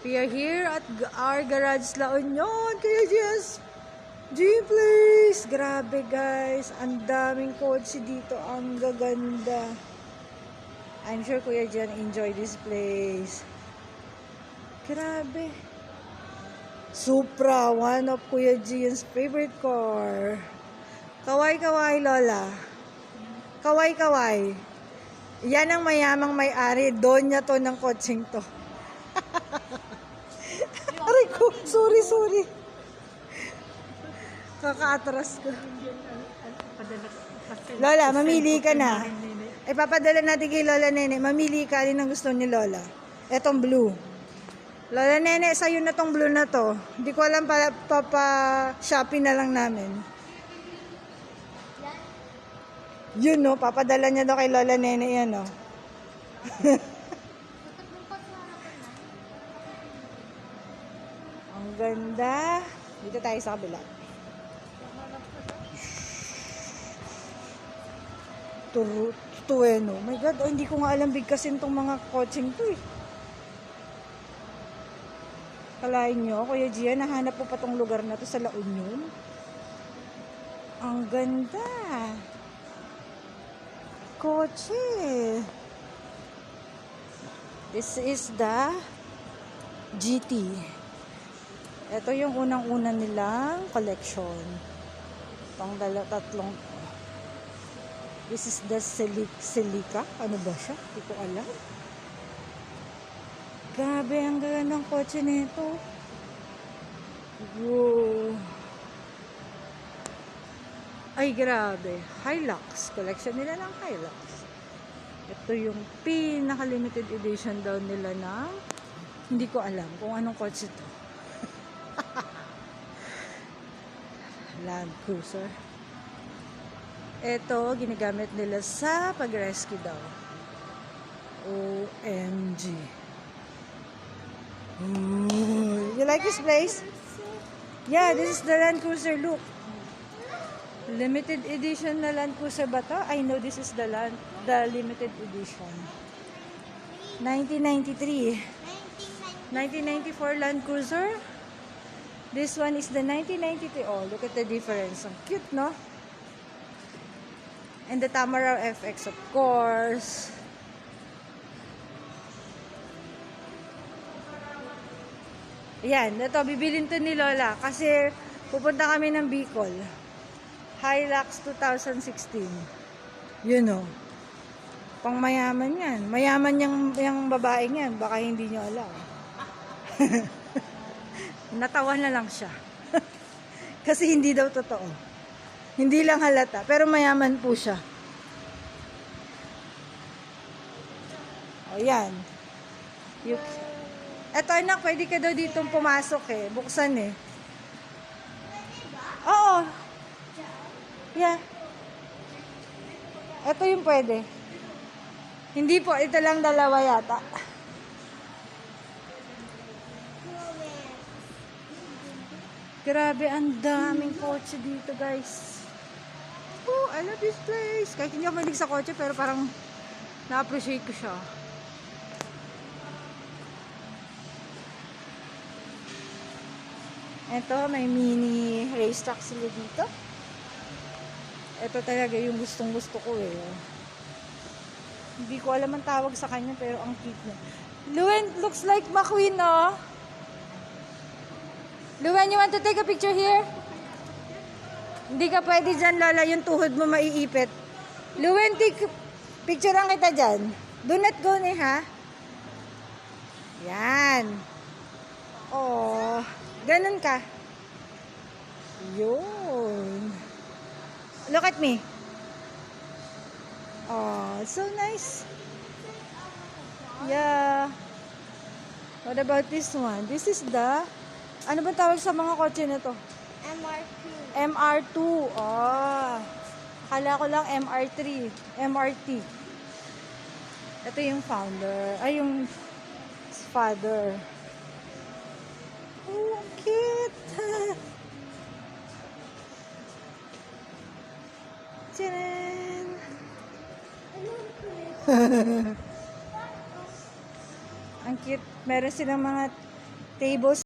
We are here at our garage La Union. Kaya yes, G-Place. Grabe guys, ang daming kotse dito. Ang gaganda. I'm sure Kuya Jan enjoy this place. Grabe. Supra, one of Kuya Jan's favorite car. Kaway-kaway, Lola. Kaway-kaway. Yan ang mayamang may-ari. Donya to ng kotseng to. Aray ko, sorry. Kaka-atras ko. Lola, mamili ka na. Ipapadala natin kay Lola Nene. Mamili ka rin ang gusto ni Lola. Etong blue. Lola Nene, sa'yo na tong blue na to. Hindi ko alam, papa-shopping na lang namin. Yun no, papadala niya daw kay Lola Nene yan no. Ang ganda. Dito tayo sa kabila. Tuweno. My God, oh, hindi ko nga alam bigkasin tong mga coaching to eh. Kalahin nyo, Kuya Gia, nahanap po pa tong lugar na to sa La Union. Ang ganda. Kotse. This is the GT. Ito yung unang-una nilang collection. Itong tatlong. This is the Celica. Ano ba siya? Hindi ko alam. Grabe, ang ganda ng kotse nito. Wow. Ay, grabe. Hilux. Collection nila ng Hilux. Ito yung pinaka-limited edition daw nila ng hindi ko alam kung anong kotse to. Land Cruiser. Ito, ginagamit nila sa pag-rescue daw. OMG. Ooh. You like this place? Yeah, this is the Land Cruiser. Look. Limited edition na Land Cruiser ba to? I know this is the limited edition. 1993. 1994 Land Cruiser. This one is the 1993. Oh, look at the difference. Ang cute, no? And the Tamaraw FX, of course. Yan, ito, bibilin to ni Lola kasi pupunta kami ng Bicol. Hilux 2016. You know. Pang mayaman yan. Mayaman yung babaeng yan. Baka hindi nyo alam. Natawa na lang siya. Kasi hindi daw totoo. Hindi lang halata. Pero mayaman po siya. O yan. Eto anak, pwede ka daw ditong pumasok eh. Buksan eh. Oo. Yeah. Ito yung pwede. Hindi po, ito lang dalawa yata. Grabe, ang daming kotse dito, guys. Oh, I love this place. Kahit hindi ako mahilig sa kotse, pero parang na-appreciate ko siya. Ito, may mini racetrack sila dito. Ito talaga yung gustong-gusto ko eh. Hindi ko alam ang tawag sa kanya pero ang cute niya. Luwen, looks like McQueen, no? Luwen, you want to take a picture here? Hindi ka pwede dyan, Lola. Yung tuhod mo maiipit. Luwen, take picture lang kita dyan. Do not go ni, ha? Yan. Oh, ganun ka. Yun. Look at me. Oh, so nice. Yeah. What about this one? This is the... Ano ba tawag sa mga kotse na to? MR2. MR2. Oh. Akala ko lang MR3. MRT. Ito yung founder. Ay, yung father. Oh, cute. Tcharan! Ang cute. Meron silang mga Tables